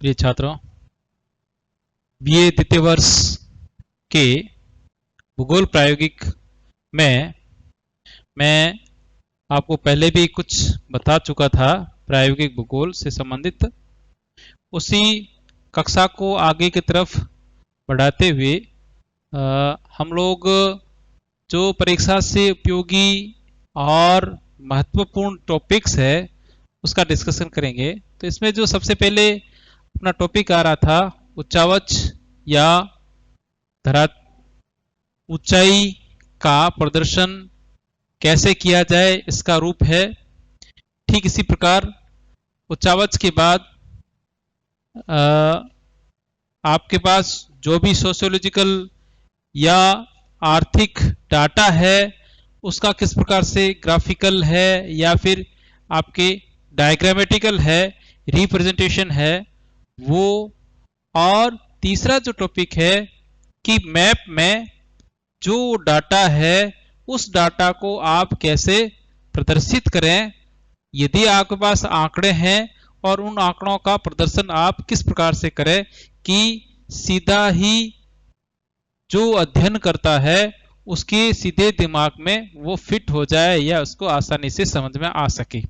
प्रिय छात्रों, बीए द्वितीय वर्ष के भूगोल प्रायोगिक में मैं आपको पहले भी कुछ बता चुका था। प्रायोगिक भूगोल से संबंधित उसी कक्षा को आगे की तरफ बढ़ाते हुए हम लोग जो परीक्षा से उपयोगी और महत्वपूर्ण टॉपिक्स है उसका डिस्कशन करेंगे। तो इसमें जो सबसे पहले अपना टॉपिक आ रहा था उच्चावच या धरा ऊंचाई का प्रदर्शन कैसे किया जाए, इसका रूप है। ठीक इसी प्रकार उच्चावच के बाद आपके पास जो भी सोशियोलॉजिकल या आर्थिक डाटा है उसका किस प्रकार से ग्राफिकल है या फिर आपके डायग्रामेटिकल है, रिप्रेजेंटेशन है वो। और तीसरा जो टॉपिक है कि मैप में जो डाटा है उस डाटा को आप कैसे प्रदर्शित करें, यदि आपके पास आंकड़े हैं और उन आंकड़ों का प्रदर्शन आप किस प्रकार से करें कि सीधा ही जो अध्ययन करता है उसके सीधे दिमाग में वो फिट हो जाए या उसको आसानी से समझ में आ सके।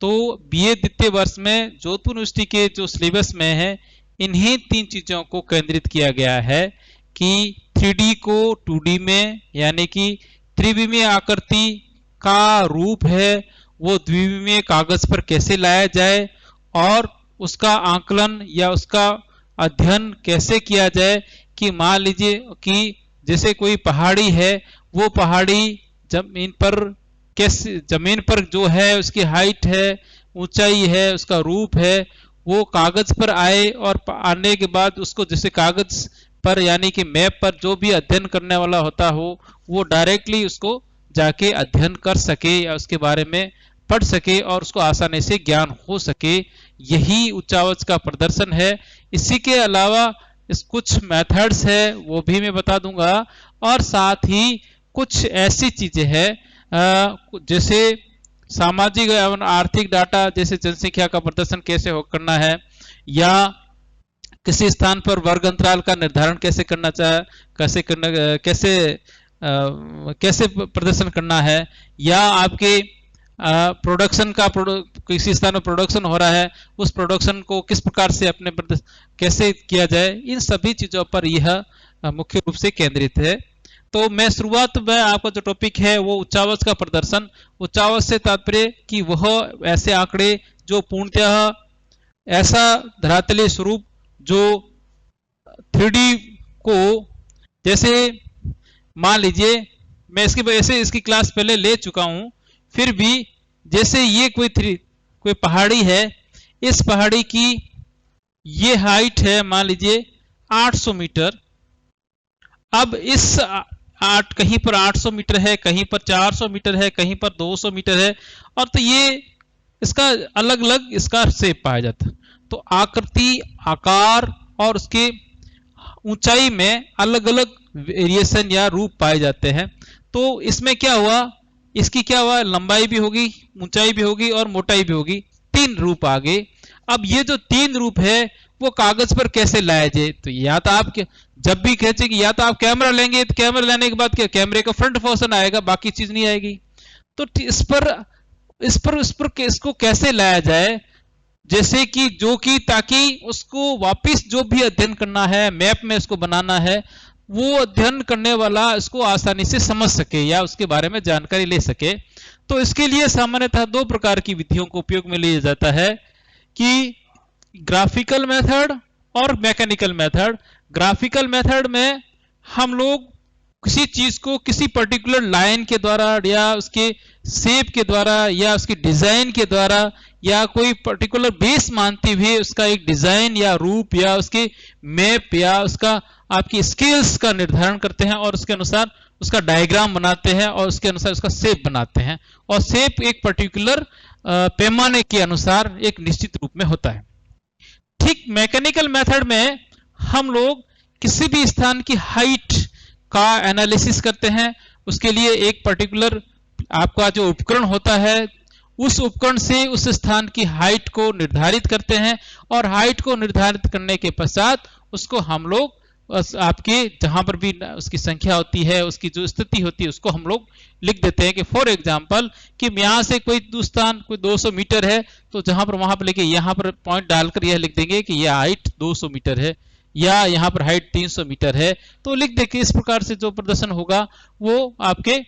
तो बीए द्वितीय वर्ष में जोधपुर यूनिवर्सिटी के जो सिलेबस में है इन्हीं तीन चीजों को केंद्रित किया गया है कि 3D को 2D में यानी कि त्रिविमीय आकृति का रूप है वो द्विविमीय कागज पर कैसे लाया जाए और उसका आंकलन या उसका अध्ययन कैसे किया जाए कि मान लीजिए कि जैसे कोई पहाड़ी है, वो पहाड़ी जमीन पर कैसे, जमीन पर जो है उसकी हाइट है, ऊंचाई है, उसका रूप है, वो कागज पर आए और आने के बाद उसको जैसे कागज पर यानी कि मैप पर जो भी अध्ययन करने वाला होता हो वो डायरेक्टली उसको जाके अध्ययन कर सके या उसके बारे में पढ़ सके और उसको आसानी से ज्ञान हो सके, यही उच्चावच का प्रदर्शन है। इसी के अलावा इस कुछ मेथड्स है वो भी मैं बता दूंगा और साथ ही कुछ ऐसी चीजें हैं जैसे सामाजिक एवं आर्थिक डाटा, जैसे जनसंख्या का प्रदर्शन कैसे करना है या किसी स्थान पर वर्ग अंतराल का निर्धारण कैसे करना चाहे, कैसे प्रदर्शन करना है, या आपके प्रोडक्शन का किसी स्थान में प्रोडक्शन हो रहा है उस प्रोडक्शन को किस प्रकार से अपने कैसे किया जाए, इन सभी चीजों पर यह मुख्य रूप से केंद्रित है। तो मैं शुरुआत में आपका जो टॉपिक है वो उच्चावच का प्रदर्शन। उच्चावच से तात्पर्य कि वह ऐसे आंकड़े जो पूर्णतः ऐसा धरातलीय स्वरूप जो 3D को, जैसे मान लीजिए मैं इसकी क्लास पहले ले चुका हूं, फिर भी जैसे ये कोई पहाड़ी है, इस पहाड़ी की ये हाइट है मान लीजिए 800 मीटर। अब इस कहीं पर 800 मीटर है, कहीं पर 400 मीटर है, कहीं पर 200 मीटर है, और तो ये इसका अलग अलग इसका शेप पाया जाता है। तो आकृति, आकार और उसके ऊंचाई में अलग अलग वेरिएशन या रूप पाए जाते हैं। तो इसमें क्या हुआ, इसकी क्या हुआ, लंबाई भी होगी, ऊंचाई भी होगी और मोटाई भी होगी, तीन रूप आ गए। अब ये जो तीन रूप है वो कागज पर कैसे लाया जाए, तो या तो आप जब भी कहते कि या तो आप कैमरा लेंगे तो कैमरा लेने के बाद क्या कैमरे का फ्रंट पोर्शन आएगा, बाकी चीज नहीं आएगी। तो इस पर इसको कैसे लाया जाए, जैसे कि जो कि ताकि उसको वापस जो भी अध्ययन करना है, मैप में इसको बनाना है, वो अध्ययन करने वाला इसको आसानी से समझ सके या उसके बारे में जानकारी ले सके। तो इसके लिए सामान्यतः दो प्रकार की विधियों को उपयोग में लिया जाता है कि ग्राफिकल मेथड और मैकेनिकल मेथड। ग्राफिकल मेथड में हम लोग किसी चीज को किसी पर्टिकुलर लाइन के द्वारा या उसके शेप के द्वारा या उसकी डिजाइन के द्वारा या कोई पर्टिकुलर बेस मानते हुए उसका एक डिजाइन या रूप या उसके मैप या उसका आपकी स्केल्स का निर्धारण करते हैं और उसके अनुसार उसका डायग्राम बनाते हैं और उसके अनुसार उसका शेप बनाते हैं, और शेप एक पर्टिकुलर पैमाने के अनुसार एक निश्चित रूप में होता है। ठीक मैकेनिकल मेथड में हम लोग किसी भी स्थान की हाइट का एनालिसिस करते हैं। उसके लिए एक पर्टिकुलर आपका जो उपकरण होता है उस उपकरण से उस स्थान की हाइट को निर्धारित करते हैं और हाइट को निर्धारित करने के पश्चात उसको हम लोग आपके जहां पर भी उसकी संख्या होती है, उसकी जो स्थिति होती है, उसको हम लोग लिख देते हैं कि फॉर एग्जांपल कि यहां से कोई स्थान कोई 200 मीटर है, तो जहां पर वहां पर लेके यहां पर पॉइंट डालकर यह लिख देंगे कि यह हाइट 200 मीटर है या यहां पर हाइट 300 मीटर है। तो लिख दे कि इस प्रकार से जो प्रदर्शन होगा वो आपके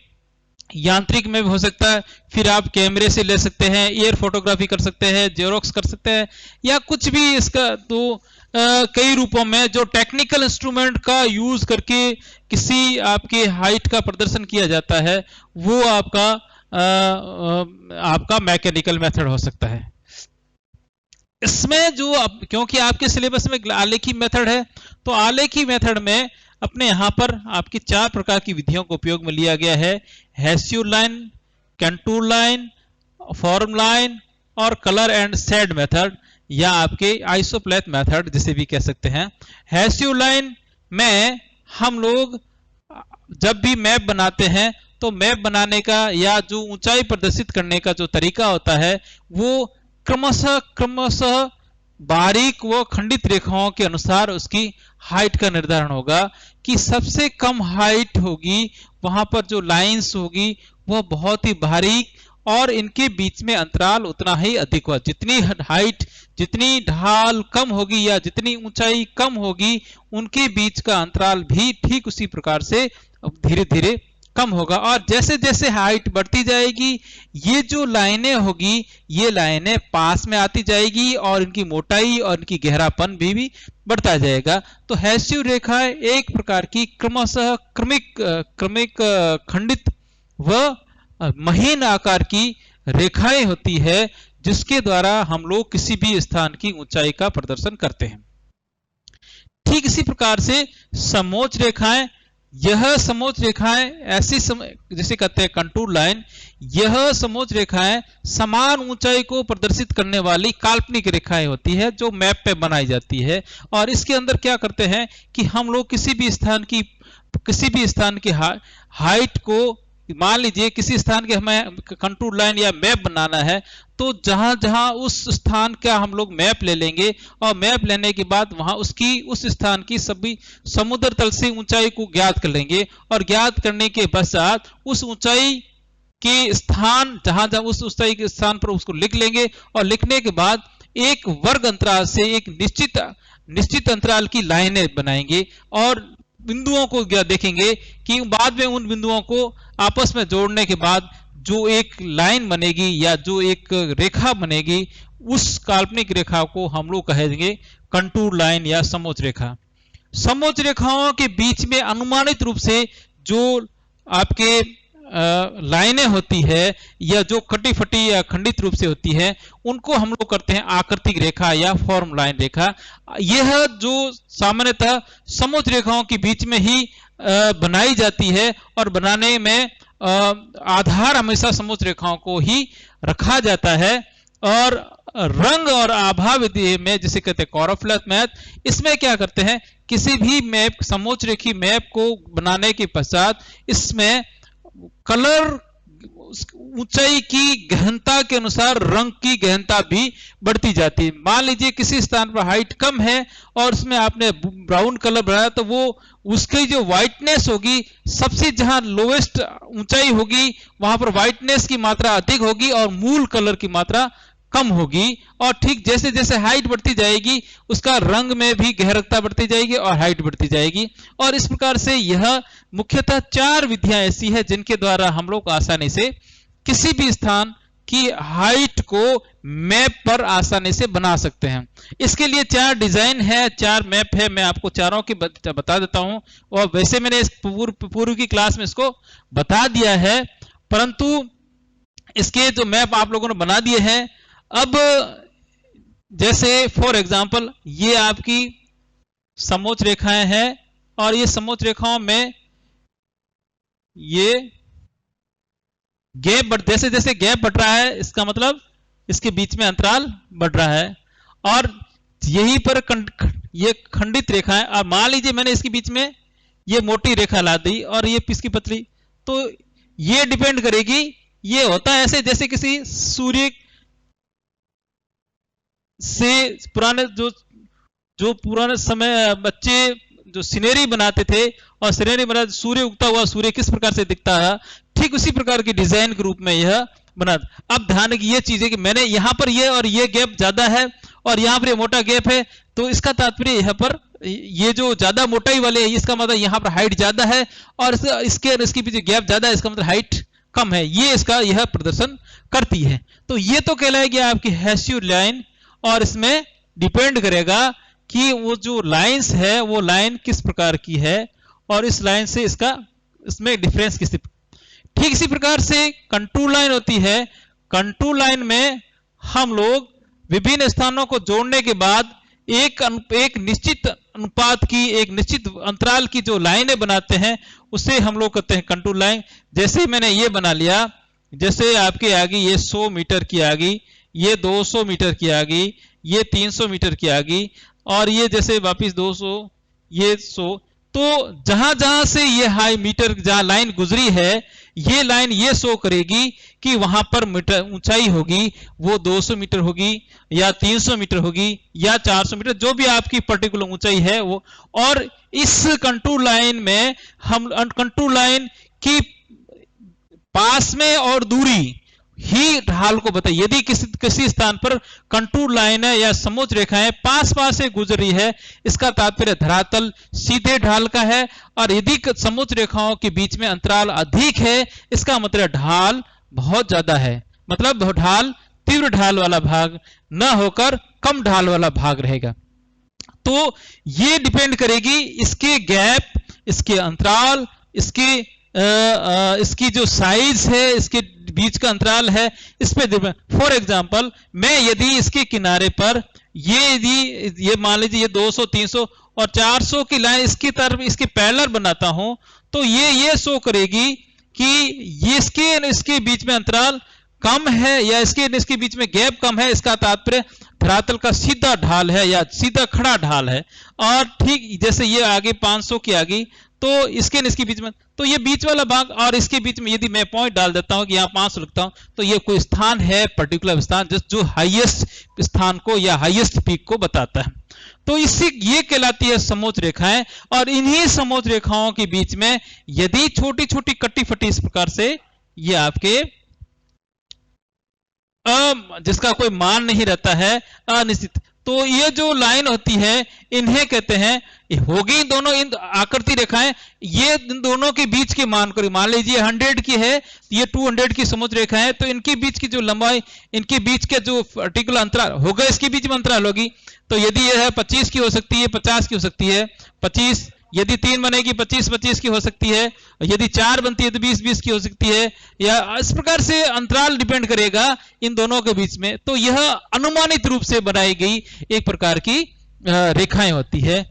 यांत्रिक में भी हो सकता है, फिर आप कैमरे से ले सकते हैं, एयर फोटोग्राफी कर सकते हैं, जेरोक्स कर सकते हैं, या कुछ भी इसका तो कई रूपों में जो टेक्निकल इंस्ट्रूमेंट का यूज करके किसी आपके हाइट का प्रदर्शन किया जाता है वो आपका मैकेनिकल मेथड हो सकता है। इसमें जो क्योंकि आपके सिलेबस में आलेखी मेथड है, तो आलेखी मेथड में अपने यहां पर आपकी 4 प्रकार की विधियों को उपयोग में लिया गया है: हेसियो line, contour line, form line और कलर एंड शेड मेथड, या आपके आइसोप्लेथ मेथड जिसे भी कह सकते हैं। हेसियो लाइन में हम लोग जब भी मैप बनाते हैं तो मैप बनाने का या जो ऊंचाई प्रदर्शित करने का जो तरीका होता है वो क्रमशः बारीक व खंडित रेखाओं के अनुसार उसकी हाइट का निर्धारण होगा कि सबसे कम हाइट होगी वहां पर जो लाइंस होगी वह बहुत ही बारीक और इनके बीच में अंतराल उतना ही अधिक होगा। जितनी हाइट, जितनी ढाल कम होगी या जितनी ऊंचाई कम होगी उनके बीच का अंतराल भी ठीक उसी प्रकार से धीरे धीरे कम होगा। और जैसे जैसे हाइट बढ़ती जाएगी ये जो लाइनें होगी ये लाइनें पास में आती जाएगी और इनकी मोटाई और इनकी गहरापन भी बढ़ता जाएगा। तो हेसियो रेखा एक प्रकार की क्रमशः क्रमिक खंडित व महीन आकार की रेखाएं होती है जिसके द्वारा हम लोग किसी भी स्थान की ऊंचाई का प्रदर्शन करते हैं। ठीक इसी प्रकार से समोच्च रेखाएं, यह समोच्च रेखाएं ऐसी जिसे कहते हैं कंटूर लाइन, यह समोच्च रेखाएं समान ऊंचाई को प्रदर्शित करने वाली काल्पनिक रेखाएं होती है जो मैप पे बनाई जाती है। और इसके अंदर क्या करते हैं कि हम लोग किसी भी स्थान की हाइट को, मान लीजिए किसी स्थान के हमें कंटूर लाइन या मैप बनाना है तो जहां जहां उस स्थान का हम लोग मैप ले लेंगे और मैप लेने के बाद वहां उस स्थान की सभी समुद्र तल से ऊंचाई को ज्ञात कर लेंगे और ज्ञात करने के पश्चात उस ऊंचाई के स्थान जहां जहां उस ऊंचाई के स्थान पर उसको लिख लेंगे और लिखने के बाद एक वर्ग अंतराल से एक निश्चित अंतराल की लाइनें बनाएंगे और बिंदुओं को देखेंगे कि बाद में उन बिंदुओं को आपस में जोड़ने के बाद जो एक लाइन बनेगी या जो एक रेखा बनेगी उस काल्पनिक रेखा को हम लोग कहेंगे कंटूर लाइन या समोच्च रेखा। समोच्च रेखाओं के बीच में अनुमानित रूप से जो आपके लाइनें होती है या जो कटी फटी या खंडित रूप से होती है उनको हम लोग करते हैं आकृतिक रेखा या फॉर्म लाइन रेखा। यह जो सामान्यतः समोच्च रेखाओं के बीच में ही बनाई जाती है और बनाने में आधार हमेशा समोच्च रेखाओं को ही रखा जाता है। और रंग और आभा विधि में जिसे कहते हैं कॉर्नफ्लेथ मैथ, इसमें क्या करते हैं किसी भी मैप, समोच्च रेखी मैप को बनाने के पश्चात इसमें कलर ऊंचाई की गहनता के अनुसार रंग की गहनता भी बढ़ती जाती है। मान लीजिए किसी स्थान पर हाइट कम है और उसमें आपने ब्राउन कलर बनाया तो वो उसकी जो व्हाइटनेस होगी, सबसे जहां लोएस्ट ऊंचाई होगी वहां पर व्हाइटनेस की मात्रा अधिक होगी और मूल कलर की मात्रा कम होगी। और ठीक जैसे जैसे हाइट बढ़ती जाएगी उसका रंग में भी गहरता बढ़ती जाएगी और हाइट बढ़ती जाएगी। और इस प्रकार से यह मुख्यतः 4 विधियां ऐसी है जिनके द्वारा हम लोग आसानी से किसी भी स्थान की हाइट को मैप पर आसानी से बना सकते हैं। इसके लिए 4 डिजाइन है, 4 मैप है, मैं आपको चारों की बता देता हूं। और वैसे मैंने इस पूर्व की क्लास में इसको बता दिया है, परंतु इसके जो मैप आप लोगों ने बना दिए हैं। अब जैसे फॉर एग्जांपल ये आपकी समोच्च रेखाएं हैं और ये समोच्च रेखाओं में ये गैप जैसे जैसे गैप बढ़ रहा है इसका मतलब इसके बीच में अंतराल बढ़ रहा है। और यहीं पर ये खंडित रेखा है। और मान लीजिए मैंने इसके बीच में ये मोटी रेखा ला दी और ये इसकी पतली, तो ये डिपेंड करेगी ये होता है ऐसे जैसे किसी सूर्य से पुराने जो जो पुराने समय बच्चे जो सिनेरी बनाते थे और सिनेरी बना सूर्य उगता हुआ सूर्य किस प्रकार से दिखता है, ठीक उसी प्रकार की डिजाइन के रूप में यह बना। अब ध्यान की ये चीज है कि मैंने यहां पर ये और ये गैप ज्यादा है और यहां पर ये मोटा गैप है, तो इसका तात्पर्य यहां पर ये जो ज्यादा मोटाई वाले है इसका मतलब यहां पर हाइट ज्यादा है और इसके पीछे गैप ज्यादा है, इसका मतलब हाइट कम है। ये इसका यह प्रदर्शन करती है। तो ये तो कहलाएगी आपकी हैशियो लाइन और इसमें डिपेंड करेगा कि वो जो लाइंस है वो लाइन किस प्रकार की है और इस लाइन से इसका इसमें डिफरेंस किस। ठीक इसी प्रकार से कंटूर लाइन होती है। कंटूर लाइन में हम लोग विभिन्न स्थानों को जोड़ने के बाद एक निश्चित अनुपात की एक निश्चित अंतराल की जो लाइनें बनाते हैं उसे हम लोग कहते हैं कंटूर लाइन। जैसे मैंने ये बना लिया, जैसे आपके आ गई ये 100 मीटर की आ गई, ये 200 मीटर की आ गई, ये 300 मीटर की आ गई और ये जैसे वापिस 200, ये 100। तो जहां जहां से ये हाई मीटर जहां लाइन गुजरी है ये लाइन ये शो करेगी कि वहां पर मीटर ऊंचाई होगी वो 200 मीटर होगी या 300 मीटर होगी या 400 मीटर, जो भी आपकी पर्टिकुलर ऊंचाई है वो। और इस कंटूर लाइन में हम कंटूर लाइन की पास में और दूरी ही ढाल को बताइए। यदि किसी स्थान पर कंटूर लाइन है या समोच्च रेखाएं पास पास से गुजर रही है, इसका तात्पर्य धरातल सीधे ढाल का है। और यदि समोच्च रेखाओं के बीच में अंतराल अधिक है, इसका मतलब ढाल बहुत ज्यादा है, मतलब ढाल तीव्र ढाल वाला भाग न होकर कम ढाल वाला भाग रहेगा। तो ये डिपेंड करेगी इसके गैप, इसके अंतराल, इसकी जो साइज है, इसके बीच का अंतराल है, इस पे डिपेंड। फॉर एग्जांपल मैं यदि इसके किनारे पर ये मान लीजिए ये 200, 300 और 400 की लाइन इसकी तरफ इसके पैरेलल बनाता हूं, तो ये शो करेगी कि ये इसके बीच में अंतराल कम है या इसके बीच में गैप कम है। इसका तात्पर्य धरातल का सीधा ढाल है या सीधा खड़ा ढाल है। और ठीक जैसे ये आगे 500 की आ गई, तो इसके बीच में, तो ये बीच वाला भाग और इसके बीच में यदि मैं पॉइंट डाल देता हूं कि यहां 500 लिखता हूं, तो ये कोई स्थान है, पर्टिकुलर स्थान जो हाईएस्ट स्थान को या हाईएस्ट पीक को बताता है। तो इससे ये कहलाती है समोच्च रेखाएं। और इन्हीं समोच्च रेखाओं के बीच में यदि छोटी छोटी कट्टी फटी इस प्रकार से ये आपके जिसका कोई मान नहीं रहता है, अनिश्चित, तो ये जो लाइन होती है इन्हें कहते हैं, होगी दोनों इन आकृति रेखाएं, ये इन दोनों के बीच के मान को, मान लीजिए 100 की है, ये 200 की समोच्च रेखा है, तो इनके बीच की जो लंबाई, इनके बीच के जो पर्टिकुलर अंतराल होगा, इसके बीच में अंतराल होगी। तो यदि यह है 25 की हो सकती है, 50 की हो सकती है, 25, यदि 3 बनेगी 25-25 की हो सकती है, यदि 4 बनती है तो 20-20 की हो सकती है, या इस प्रकार से अंतराल डिपेंड करेगा इन दोनों के बीच में। तो यह अनुमानित रूप से बनाई गई एक प्रकार की रेखाएं होती है।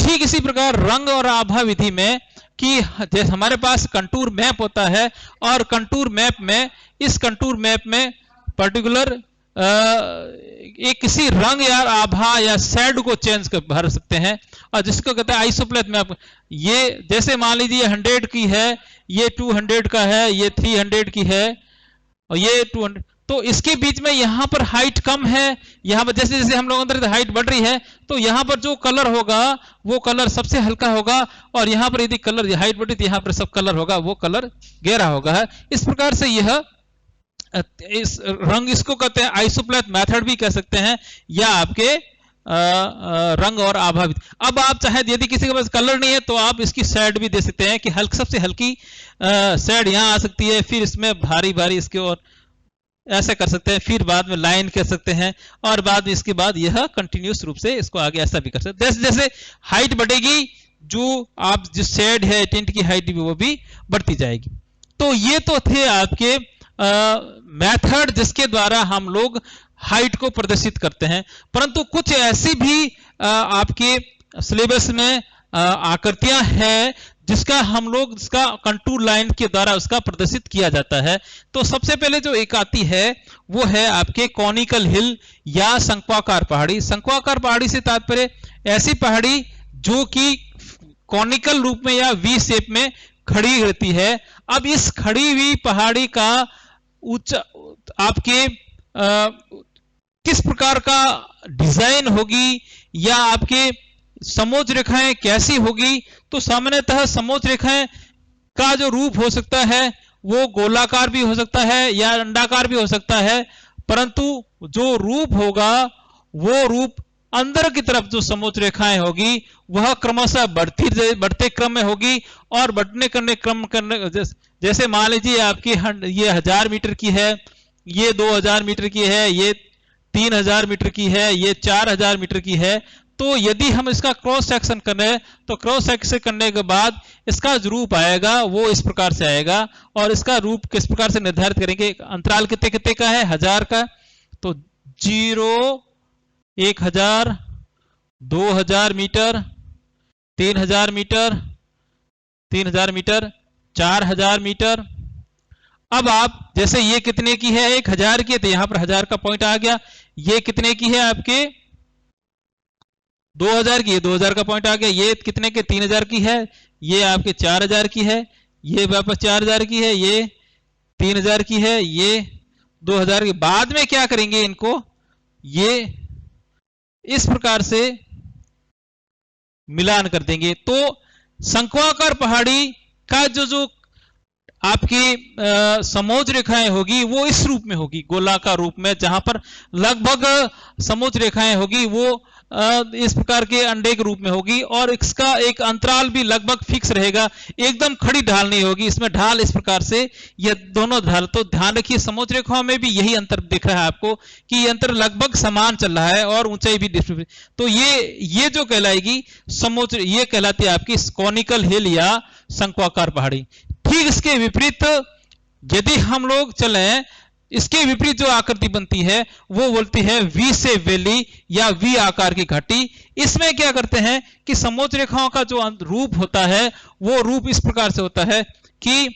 ठीक इसी प्रकार रंग और आभा विधि में कि जैसे हमारे पास कंटूर मैप होता है और कंटूर मैप में, इस कंटूर मैप में पर्टिकुलर एक किसी रंग या आभा या शेड को चेंज कर भर सकते हैं, और जिसको कहते हैं आइसोप्लेथ मैप। ये जैसे मान लीजिए 100 की है, ये 200 का है, ये 300 की है और ये 200, तो इसके बीच में यहां पर हाइट कम है, यहां पर जैसे जैसे हम लोग अंदर हाइट बढ़ रही है, तो यहां पर जो कलर होगा वो कलर सबसे हल्का होगा, और यहां पर यदि कलर हाइट बढ़ी तो यहां पर सब कलर होगा वो कलर गहरा होगा। इस प्रकार से यह इस रंग, इसको कहते हैं आइसोप्लेथ मेथड भी कह सकते हैं, या आपके रंग और आभा। अब आप चाहे यदि किसी के पास कलर नहीं है तो आप इसकी शेड भी दे सकते हैं कि सबसे हल्की शेड यहां आ सकती है, फिर इसमें भारी भारी इसके और ऐसे कर सकते हैं, फिर बाद में लाइन कर सकते हैं, और बाद में इसके बाद यह कंटिन्यूस रूप से इसको आगे ऐसा भी कर सकते हैं। जैसे जैसे हाइट बढ़ेगी, जो आप जिस शेड है टिंट की हाइट भी वो भी बढ़ती जाएगी। तो ये तो थे आपके मेथड जिसके द्वारा हम लोग हाइट को प्रदर्शित करते हैं। परंतु कुछ ऐसी भी आपके सिलेबस में आकृतियां हैं जिसका हम लोग इसका कंटूर लाइन के द्वारा उसका प्रदर्शित किया जाता है। तो सबसे पहले जो एक आती है वो है आपके कॉनिकल हिल या शंक्वाकार पहाड़ी। शंक्वाकार पहाड़ी से तात्पर्य ऐसी पहाड़ी जो कि कॉनिकल रूप में या वी शेप में खड़ी रहती है। अब इस खड़ी हुई पहाड़ी का ऊंचा आपके किस प्रकार का डिजाइन होगी या आपके समोच्च रेखाएं कैसी होगी, तो सामान्यतः समोच्च रेखाएं का जो रूप हो सकता है वो गोलाकार भी हो सकता है या अंडाकार भी हो सकता है, परंतु जो रूप होगा वो रूप अंदर की तरफ जो समोच्च रेखाएं होगी वह क्रमशः बढ़ते क्रम में होगी और बढ़ने करने क्रम करने जैसे मान लीजिए आपकी ये 1000 मीटर की है, ये 2000 मीटर की है, ये 3000 मीटर की है, ये 4000 मीटर की है। तो यदि हम इसका क्रॉस सेक्शन करें तो क्रॉस सेक्शन करने के बाद इसका जो रूप आएगा वो इस प्रकार से आएगा। और इसका रूप किस प्रकार से निर्धारित करेंगे, अंतराल कितने कितने का है, 1000 का, तो 0, 1000, 2000 मीटर, 3000 मीटर, 3000 मीटर, 4000 मीटर। अब आप जैसे ये कितने की है, 1000 की है, तो यहां पर 1000 का पॉइंट आ गया। ये कितने की है आपके 2000 की है, 2000 का पॉइंट आ गया। ये कितने के 3000 की है, ये आपके 4000 की है, ये वापस 4000 की है, ये 3000 की है, ये 2000 की। बाद में क्या करेंगे, इनको ये इस प्रकार से मिलान कर देंगे। तो शंक्वाकार पहाड़ी का जो आपकी समोच्च रेखाएं होगी वो इस रूप में होगी, गोलाकार रूप में, जहां पर लगभग समोच्च रेखाएं होगी वो इस प्रकार के अंडे के रूप में होगी। और इसका एक अंतराल भी लगभग फिक्स रहेगा, एकदम खड़ी ढाल नहीं होगी इसमें। ढाल इस प्रकार से, ये दोनों ढाल, तो ध्यान रखिए समोच्च रेखाओं में भी यही अंतर दिख रहा है आपको कि ये अंतर लगभग समान चल रहा है और ऊंचाई भी डिस्ट्रीब्यूट। तो ये जो कहलाएगी समोच्च, ये कहलाती है आपकी कोनिकल हिल या शंक्वाकार पहाड़ी। ठीक इसके विपरीत यदि हम लोग चलें, इसके विपरीत जो आकृति बनती है वो बोलती है वी से वैली या वी आकार की घाटी। इसमें क्या करते हैं कि समोच्च रेखाओं का जो रूप होता है वो रूप इस प्रकार से होता है कि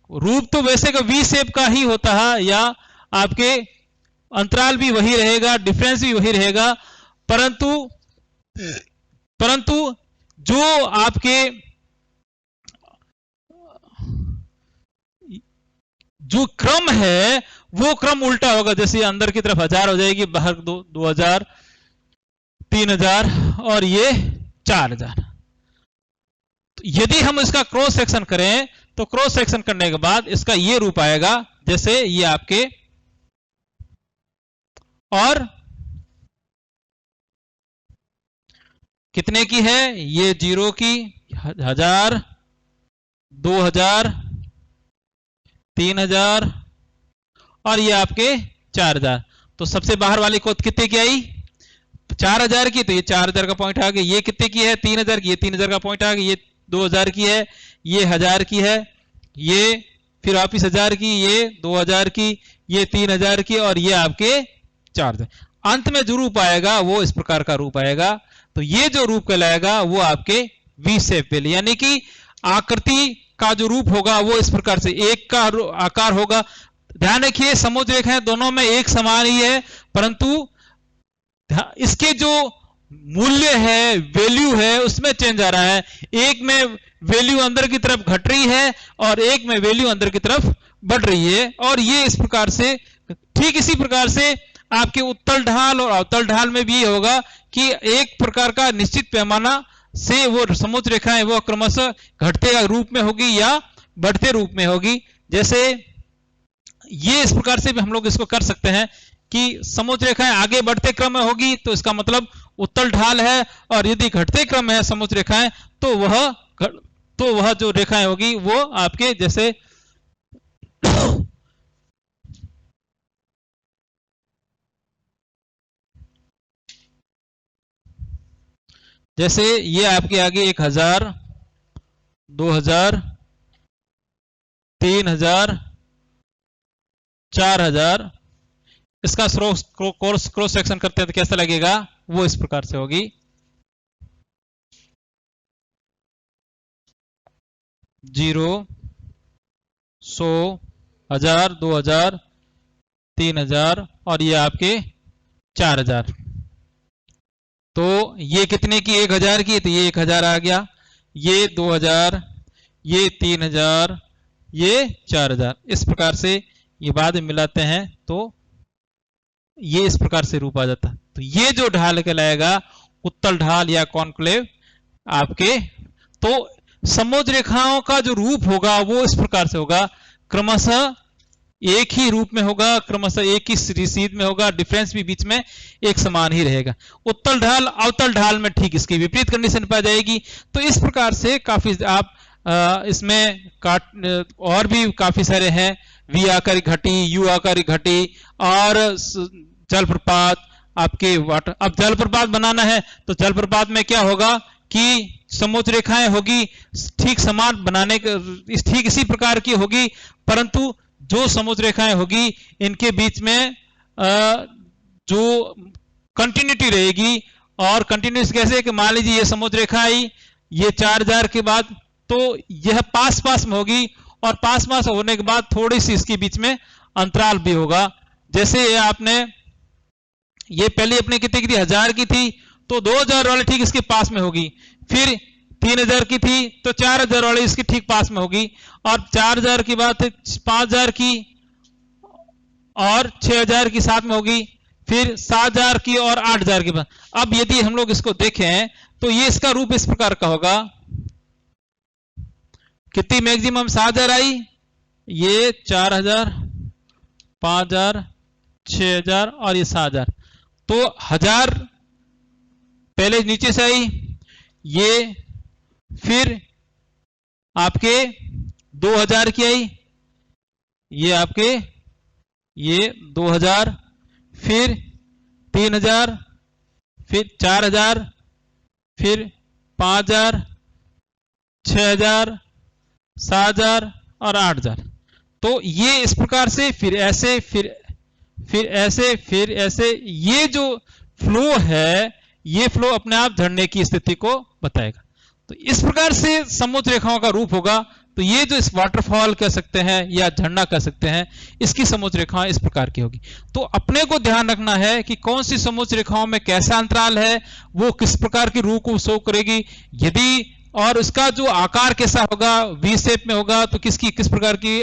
रूप तो वैसे का वी शेप का ही होता है या आपके अंतराल भी वही रहेगा, डिफरेंस भी वही रहेगा, परंतु जो आपके जो क्रम है वो क्रम उल्टा होगा। जैसे अंदर की तरफ 1000 हो जाएगी, बाहर 2000, 3000 और ये 4000। यदि हम इसका क्रॉस सेक्शन करें तो क्रॉस सेक्शन करने के बाद इसका ये रूप आएगा, जैसे ये आपके, और कितने की है, ये 0 की, 1000, 2000, 3000 और ये आपके 4000। तो सबसे बाहर वाली कोट कितने की आई, 4000 की, तो ये 4000 का पॉइंट आ गया। ये कितने की है, 3000 की, ये 3000 का पॉइंट आ गया। ये 2000 की है, ये 1000 की है, ये फिर वापिस 1000 की, ये 2000 की, ये 3000 की और ये आपके 4000। अंत में जो रूप आएगा वो इस प्रकार का रूप आएगा। तो ये जो रूप कहलाएगा वो आपके वी शेप वेल, यानी कि आकृति का जो रूप होगा वो इस प्रकार से एक का आकार होगा। ध्यान रखिए समोच्च रेखाएं दोनों में एक समान ही है, परंतु इसके जो मूल्य है, वैल्यू है, उसमें चेंज आ रहा है। एक में वैल्यू अंदर की तरफ घट रही है और एक में वैल्यू अंदर की तरफ बढ़ रही है। और ये इस प्रकार से, ठीक इसी प्रकार से आपके उत्तल ढाल और अवतल ढाल में भी होगा कि एक प्रकार का निश्चित पैमाना से वो समोच्च रेखाएं वो क्रमशः घटते रूप में होगी या बढ़ते रूप में होगी। जैसे ये इस प्रकार से भी हम लोग इसको कर सकते हैं कि समोच्च रेखाएं आगे बढ़ते क्रम में होगी तो इसका मतलब उत्तल ढाल है, और यदि घटते क्रम में है समोच्च रेखाएं तो वह जो रेखाएं होगी वो आपके जैसे जैसे ये आपके आगे 1000, 2000, 3000, 4000, इसका क्रॉस सेक्शन करते हैं तो कैसा लगेगा, वो इस प्रकार से होगी। 0, 100, 1000, 2000, 3000 और ये आपके 4000। तो ये कितने की, 1000 की, तो ये 1000 आ गया, ये 2000, ये 3000, ये 4000। इस प्रकार से ये बाद में मिलाते हैं तो ये इस प्रकार से रूप आ जाता। तो ये जो ढाल कहलाएगा उत्तल ढाल या कॉन्क्लेव आपके, तो समोच्च रेखाओं का जो रूप होगा वो इस प्रकार से होगा, क्रमशः एक ही रूप में होगा, क्रमशः एक ही सीध में होगा, डिफरेंस भी बीच में एक समान ही रहेगा। उत्तल ढाल अवतल ढाल में ठीक इसकी विपरीत कंडीशन पाई जाएगी। तो इस प्रकार से काफी आप इसमें और भी काफी सारे हैं, वी आकार घटी, यू आकार घटी और जलप्रपात आपके वाटर। अब जलप्रपात बनाना है तो जलप्रपात में क्या होगा कि समोच्च रेखाएं होगी ठीक समान बनाने ठीक इसी प्रकार की होगी, परंतु जो समोच्च रेखाएं होगी इनके बीच में जो कंटिन्यूटी रहेगी। और कंटिन्यूस कैसे कि मान लीजिए ये समोच्च रेखा आई, ये 4000 के बाद तो यह पास पास में होगी, और पास पास होने के बाद थोड़ी सी इसके बीच में अंतराल भी होगा। जैसे ये आपने ये पहले अपने कितने की थी, 1000 की थी, तो 2000 वाली ठीक इसके पास में होगी। फिर 3000 की थी तो 4000 वाली इसके ठीक पास में होगी, और 4000 की बात 5000 की और 6000 की साथ में होगी, फिर 7000 की और 8000 की बात। अब यदि हम लोग इसको देखें तो ये इसका रूप इस प्रकार का होगा, कितनी मैक्सिमम 7000 आई, ये 4000, 5000, 6000 और ये 7000, तो 1000 पहले नीचे से आई, ये फिर आपके 2000 की आई, ये आपके ये 2000, फिर 3000, फिर 4000, फिर 5000, 6000, 7000 और 8000। तो ये इस प्रकार से फिर ऐसे फिर ऐसे फिर ऐसे, ये जो फ्लो है ये फ्लो अपने आप झरने की स्थिति को बताएगा। तो इस प्रकार से समोच्च रेखाओं का रूप होगा। तो ये जो इस वाटरफॉल कह सकते हैं या झरना कह सकते हैं, इसकी समोच्च रेखाएं इस प्रकार की होगी। तो अपने को ध्यान रखना है कि कौन सी समोच्च रेखाओं में कैसा अंतराल है, वो किस प्रकार की रूप को शो करेगी, यदि और उसका जो आकार कैसा होगा, वी शेप में होगा तो किसकी किस प्रकार की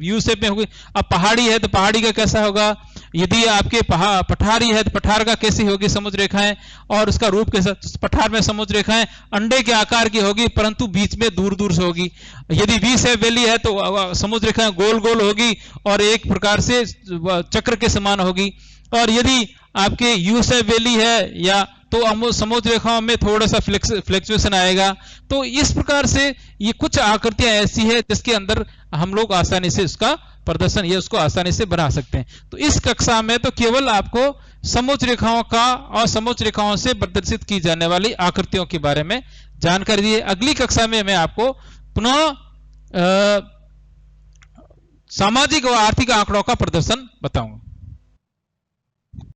यू शेप में होगी। अब पहाड़ी है तो पहाड़ी का कैसा होगा, यदि आपके पठारी है तो पठार का कैसी होगी समोच्च रेखाएं, और उसका रूप कैसा। पठार में समोच्च रेखाएं अंडे के आकार की होगी परंतु बीच में दूर दूर से होगी। यदि वी शेप वैली है तो समोच्च रेखाएं गोल गोल होगी और एक प्रकार से चक्र के समान होगी। और यदि आपके यू शेप वैली है या तो समोच्च रेखाओं में थोड़ा सा फ्लैक्चुएशन आएगा। तो इस प्रकार से ये कुछ आकृतियां ऐसी है जिसके अंदर हम लोग आसानी से उसका प्रदर्शन या उसको आसानी से बना सकते हैं। तो इस कक्षा में तो केवल आपको समोच्च रेखाओं का और समोच्च रेखाओं से प्रदर्शित की जाने वाली आकृतियों के बारे में जानकारी दी है। अगली कक्षा में मैं आपको पुनः सामाजिक और आर्थिक आंकड़ों का प्रदर्शन बताऊंगा।